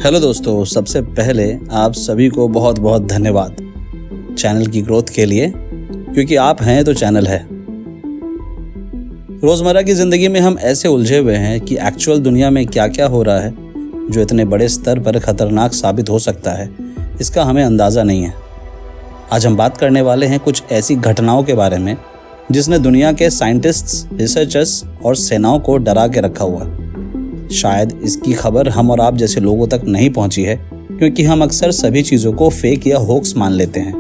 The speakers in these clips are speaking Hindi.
हेलो दोस्तों, सबसे पहले आप सभी को बहुत बहुत धन्यवाद चैनल की ग्रोथ के लिए, क्योंकि आप हैं तो चैनल है। रोज़मर्रा की ज़िंदगी में हम ऐसे उलझे हुए हैं कि एक्चुअल दुनिया में क्या क्या हो रहा है जो इतने बड़े स्तर पर खतरनाक साबित हो सकता है, इसका हमें अंदाज़ा नहीं है। आज हम बात करने वाले हैं कुछ ऐसी घटनाओं के बारे में जिसने दुनिया के साइंटिस्ट्स, रिसर्चर्स और सेनाओं को डरा के रखा हुआ है। शायद इसकी खबर हम और आप जैसे लोगों तक नहीं पहुंची है, क्योंकि हम अक्सर सभी चीज़ों को फेक या होक्स मान लेते हैं।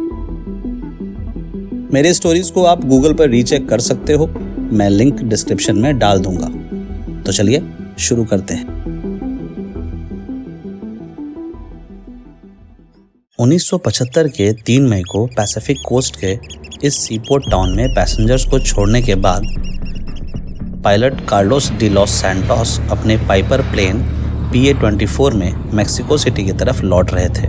मेरे स्टोरीज को आप गूगल पर रीचेक कर सकते हो, मैं लिंक डिस्क्रिप्शन में डाल दूंगा। तो चलिए शुरू करते हैं। 1975 के 3 मई को पैसिफिक कोस्ट के इस सीपोर्ट टाउन में पैसेंजर्स को छोड़ने के बाद pilot Carlos de Los Santos अपने पाइपर प्लेन PA-24 में मेक्सिको सिटी की तरफ लौट रहे थे।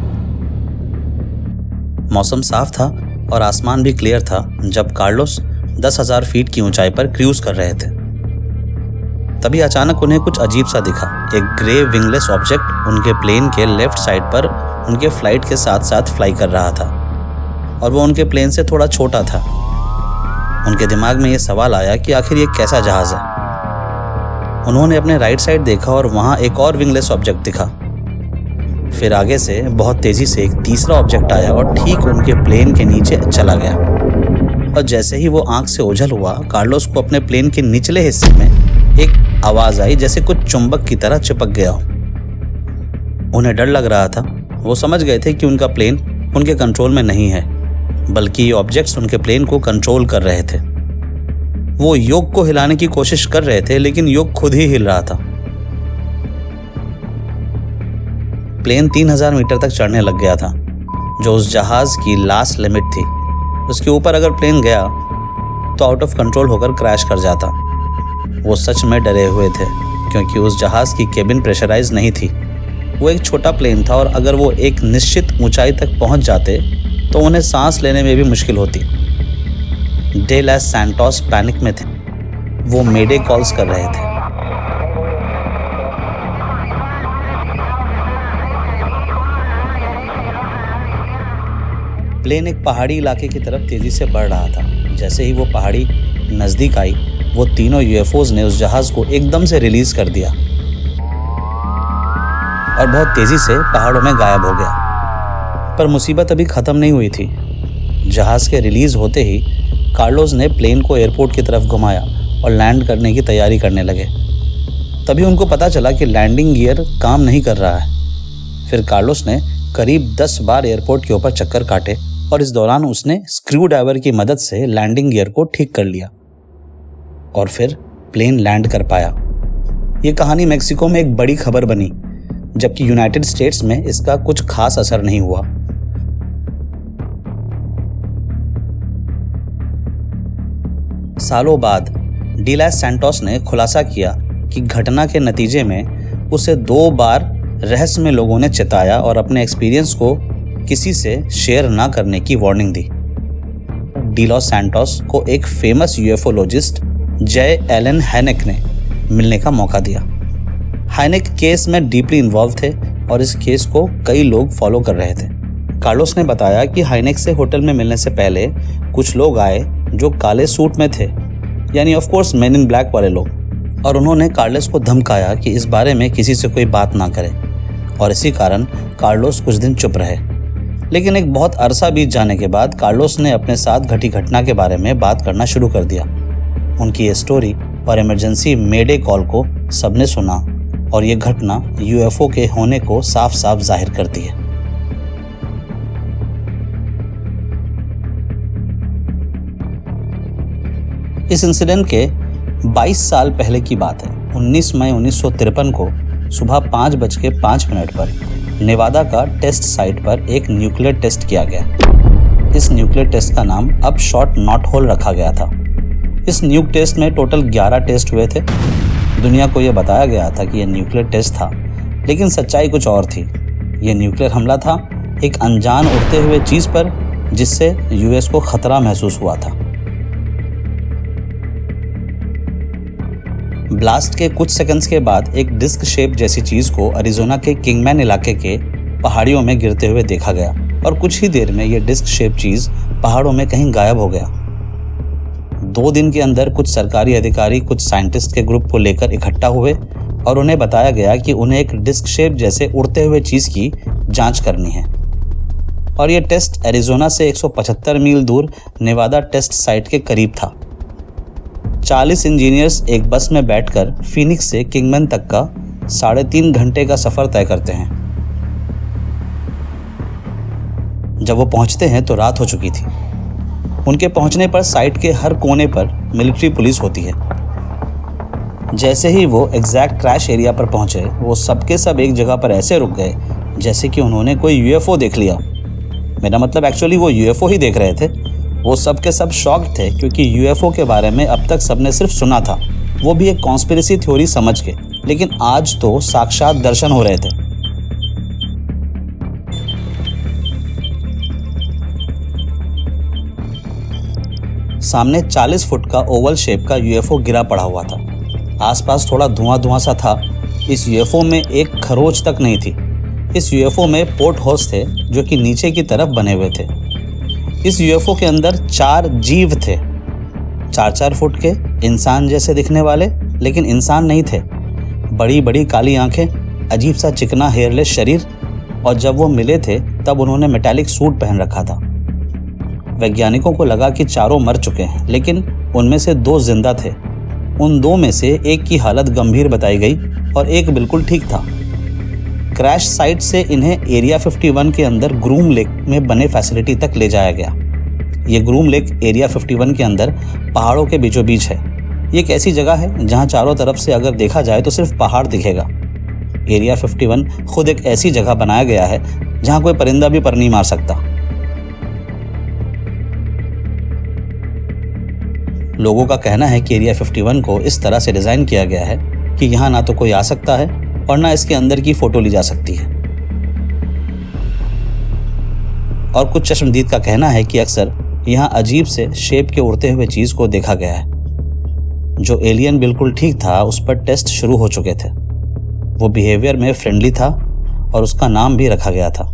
मौसम साफ था और आसमान भी क्लियर था जब कार्लोस 10,000 फीट की ऊंचाई पर क्रूज कर रहे थे। तभी अचानक उन्हें कुछ अजीब सा दिखा। एक ग्रे विंगलेस ऑब्जेक्ट उनके प्लेन के लेफ्ट साइड पर उनके फ्लाइट के साथ साथ फ्लाई कर रहा था और वो उनके प्लेन से थोड़ा छोटा था। उनके दिमाग में ये सवाल आया कि आखिर ये कैसा जहाज है। उन्होंने अपने राइट साइड देखा और वहाँ एक और विंगलेस ऑब्जेक्ट दिखा। फिर आगे से बहुत तेजी से एक तीसरा ऑब्जेक्ट आया और ठीक उनके प्लेन के नीचे चला गया। और जैसे ही वो आंख से ओझल हुआ, कार्लोस को अपने प्लेन के निचले हिस्से में एक आवाज आई जैसे कुछ चुंबक की तरह चिपक गया हो। उन्हें डर लग रहा था। वो समझ गए थे कि उनका प्लेन उनके कंट्रोल में नहीं है, बल्कि ये ऑब्जेक्ट्स उनके प्लेन को कंट्रोल कर रहे थे। वो योक को हिलाने की कोशिश कर रहे थे, लेकिन योक खुद ही हिल रहा था। प्लेन 3000 मीटर तक चढ़ने लग गया था, जो उस जहाज की लास्ट लिमिट थी। उसके ऊपर अगर प्लेन गया तो आउट ऑफ कंट्रोल होकर क्रैश कर जाता। वो सच में डरे हुए थे, क्योंकि उस जहाज की केबिन प्रेशराइज नहीं थी। वो एक छोटा प्लेन था और अगर वो एक निश्चित ऊंचाई तक पहुंच जाते तो उन्हें सांस लेने में भी मुश्किल होती। डे लॉस सैंटोस पैनिक में थे। वो मेडे कॉल्स कर रहे थे। प्लेन एक पहाड़ी इलाके की तरफ तेजी से बढ़ रहा था। जैसे ही वो पहाड़ी नजदीक आई, वो तीनों यूएफओज ने उस जहाज को एकदम से रिलीज कर दिया और बहुत तेजी से पहाड़ों में गायब हो गया। पर मुसीबत अभी खत्म नहीं हुई थी। जहाज के रिलीज होते ही कार्लोस ने प्लेन को एयरपोर्ट की तरफ घुमाया और लैंड करने की तैयारी करने लगे। तभी उनको पता चला कि लैंडिंग गियर काम नहीं कर रहा है। फिर कार्लोस ने करीब 10 बार एयरपोर्ट के ऊपर चक्कर काटे और इस दौरान उसने स्क्रू ड्राइवर की मदद से लैंडिंग गियर को ठीक कर लिया और फिर प्लेन लैंड कर पाया। ये कहानी मेक्सिको में एक बड़ी खबर बनी, जबकि यूनाइटेड स्टेट्स में इसका कुछ खास असर नहीं हुआ। सालों बाद डी लॉस सैंटोस ने खुलासा किया कि घटना के नतीजे में उसे 2 बार रहस्य में लोगों ने चिताया और अपने एक्सपीरियंस को किसी से शेयर ना करने की वार्निंग दी। डी लॉस सैंटोस को एक फेमस यूएफओलॉजिस्ट जे एलन हैनेक ने मिलने का मौका दिया। हैनेक केस में डीपली इन्वॉल्व थे और इस केस को कई लोग फॉलो कर रहे थे। कार्लोस ने बताया कि हैनेक से होटल में मिलने से पहले कुछ लोग आए जो काले सूट में थे, यानी of course main in black वाले लोग, और उन्होंने कार्लोस को धमकाया कि इस बारे में किसी से कोई बात ना करे। और इसी कारण कार्लोस कुछ दिन चुप रहे। लेकिन एक बहुत अरसा बीत जाने के बाद कार्लोस ने अपने साथ घटी घटना के बारे में बात करना शुरू कर दिया। उनकी ये स्टोरी और इमरजेंसी मेडे कॉल को सबने सुना और ये घटना यूएफओ के होने को साफ साफ जाहिर करती है। इस इंसिडेंट के 22 साल पहले की बात है। 19 मई 1953 को सुबह 5:05 पर नेवादा का टेस्ट साइट पर एक न्यूक्लियर टेस्ट किया गया। इस न्यूक्लियर टेस्ट का नाम अब शॉर्ट नॉट होल रखा गया था। इस न्यूक टेस्ट में टोटल 11 टेस्ट हुए थे। दुनिया को यह बताया गया था कि यह न्यूक्लियर टेस्ट था, लेकिन सच्चाई कुछ और थी। यह न्यूक्लियर हमला था एक अनजान उड़ते हुए चीज पर, जिससे यूएस को खतरा महसूस हुआ था। ब्लास्ट के कुछ सेकंड्स के बाद एक डिस्क शेप जैसी चीज को अरिजोना के किंगमैन इलाके के पहाड़ियों में गिरते हुए देखा गया और कुछ ही देर में यह डिस्क शेप चीज पहाड़ों में कहीं गायब हो गया। 2 दिन के अंदर कुछ सरकारी अधिकारी कुछ साइंटिस्ट के ग्रुप को लेकर इकट्ठा हुए और उन्हें बताया गया कि उन्हें एक डिस्क शेप जैसे उड़ते हुए चीज की जांच करनी है और यह टेस्ट एरिजोना से 175 मील दूर नेवादा टेस्ट साइट के करीब था। 40 इंजीनियर्स एक बस में बैठकर फीनिक्स से किंगमैन तक का 3.5 घंटे का सफर तय करते हैं। जब वो पहुंचते हैं तो रात हो चुकी थी। उनके पहुंचने पर साइट के हर कोने पर मिलिट्री पुलिस होती है। जैसे ही वो एग्जैक्ट क्रैश एरिया पर पहुंचे, वो सबके सब एक जगह पर ऐसे रुक गए जैसे कि उन्होंने कोई यूएफओ देख लिया। मेरा मतलब एक्चुअली वो यूएफओ ही देख रहे थे। वो सब के सब शॉक्ड थे क्योंकि यूएफओ के बारे में अब तक सबने सिर्फ सुना था, वो भी एक कॉन्स्पिरेसी थ्योरी समझ के, लेकिन आज तो साक्षात दर्शन हो रहे थे। सामने 40 फुट का ओवल शेप का यूएफओ गिरा पड़ा हुआ था। आसपास थोड़ा धुआं सा था। इस यूएफओ में एक खरोच तक नहीं थी। इस यूएफओ में पोर्ट होल्स थे जो कि नीचे की तरफ बने हुए थे। इस यूएफओ के अंदर 4 जीव थे, 4-4 फुट के, इंसान जैसे दिखने वाले, लेकिन इंसान नहीं थे। बड़ी बड़ी काली आंखें, अजीब सा चिकना हेयरलेस शरीर, और जब वो मिले थे तब उन्होंने मेटालिक सूट पहन रखा था। वैज्ञानिकों को लगा कि चारों मर चुके हैं, लेकिन उनमें से 2 जिंदा थे। उन 2 में से एक की हालत गंभीर बताई गई और एक बिल्कुल ठीक था। क्रैश साइट से इन्हें एरिया 51 के अंदर ग्रूम लेक में बने फैसिलिटी तक ले जाया गया। ये ग्रूम लेक एरिया 51 के अंदर पहाड़ों के बीचों बीच है। ये एक ऐसी जगह है जहां चारों तरफ से अगर देखा जाए तो सिर्फ पहाड़ दिखेगा। एरिया 51 खुद एक ऐसी जगह बनाया गया है जहां कोई परिंदा भी पर नहीं मार सकता। लोगों का कहना है कि एरिया 51 को इस तरह से डिजाइन किया गया है कि यहाँ ना तो कोई आ सकता है और ना इसके अंदर की फोटो ली जा सकती है। और कुछ चश्मदीद का कहना है कि अक्सर यहाँ अजीब से शेप के उड़ते हुए चीज को देखा गया है। जो एलियन बिल्कुल ठीक था, उस पर टेस्ट शुरू हो चुके थे। वो बिहेवियर में फ्रेंडली था और उसका नाम भी रखा गया था।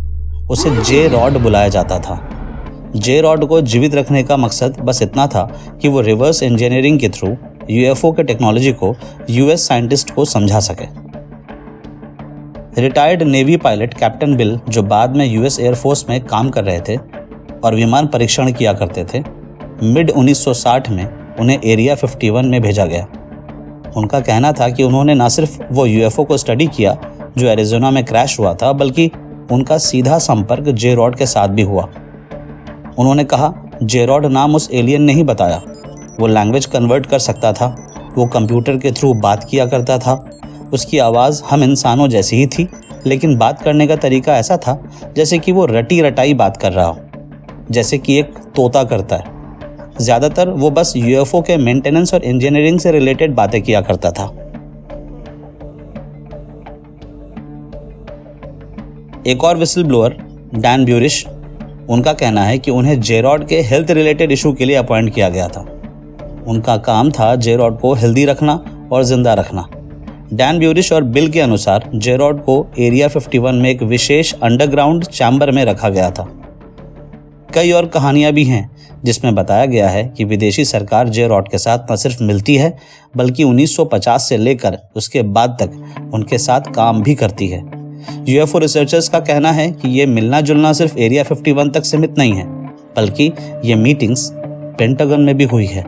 उसे जे रॉड बुलाया जाता था। जे रॉड को जीवित रखने का मकसद बस इतना था कि वो रिवर्स इंजीनियरिंग के थ्रू यूएफओ के टेक्नोलॉजी को यूएस साइंटिस्ट को समझा सके। Retired navy pilot captain bill, जो बाद में यूएस एयरफोर्स में काम कर रहे थे और विमान परीक्षण किया करते थे, मिड 1960 में उन्हें एरिया 51 में भेजा गया। उनका कहना था कि उन्होंने न सिर्फ वो यूएफओ को स्टडी किया जो एरिजोना में क्रैश हुआ था, बल्कि उनका सीधा संपर्क जे रॉड के साथ भी हुआ। उन्होंने कहा, जे रॉड नाम उस एलियन ने ही बताया। वो लैंग्वेज कन्वर्ट कर सकता था, वो कंप्यूटर के थ्रू बात किया करता था। उसकी आवाज़ हम इंसानों जैसी ही थी, लेकिन बात करने का तरीका ऐसा था जैसे कि वो रटी रटाई बात कर रहा हो, जैसे कि एक तोता करता है। ज़्यादातर वो बस यूएफओ के मेंटेनेंस और इंजीनियरिंग से रिलेटेड बातें किया करता था। एक और विसल ब्लोअर, डैन ब्यूरिश, उनका कहना है कि उन्हें जे रॉड के हेल्थ रिलेटेड इशू के लिए अपॉइंट किया गया था। उनका काम था जे रॉड को हेल्दी रखना और जिंदा रखना। डैन ब्यूरिश और बिल के अनुसार जे रॉड को एरिया 51 में एक विशेष अंडरग्राउंड चैम्बर में रखा गया था। कई और कहानियां भी हैं जिसमें बताया गया है कि विदेशी सरकार जे रॉड के साथ न सिर्फ मिलती है, बल्कि 1950 से लेकर उसके बाद तक उनके साथ काम भी करती है। यूएफओ रिसर्चर्स का कहना है कि ये मिलना जुलना सिर्फ एरिया 51 तक सीमित नहीं है, बल्कि ये मीटिंग्स पेंटागन में भी हुई है।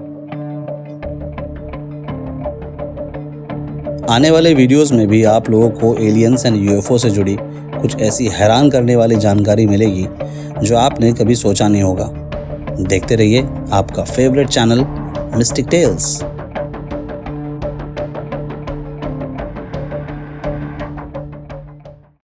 आने वाले वीडियोस में भी आप लोगों को एलियंस एंड यूएफओ से जुड़ी कुछ ऐसी हैरान करने वाली जानकारी मिलेगी जो आपने कभी सोचा नहीं होगा। देखते रहिए आपका फेवरेट चैनल मिस्टिक टेल्स।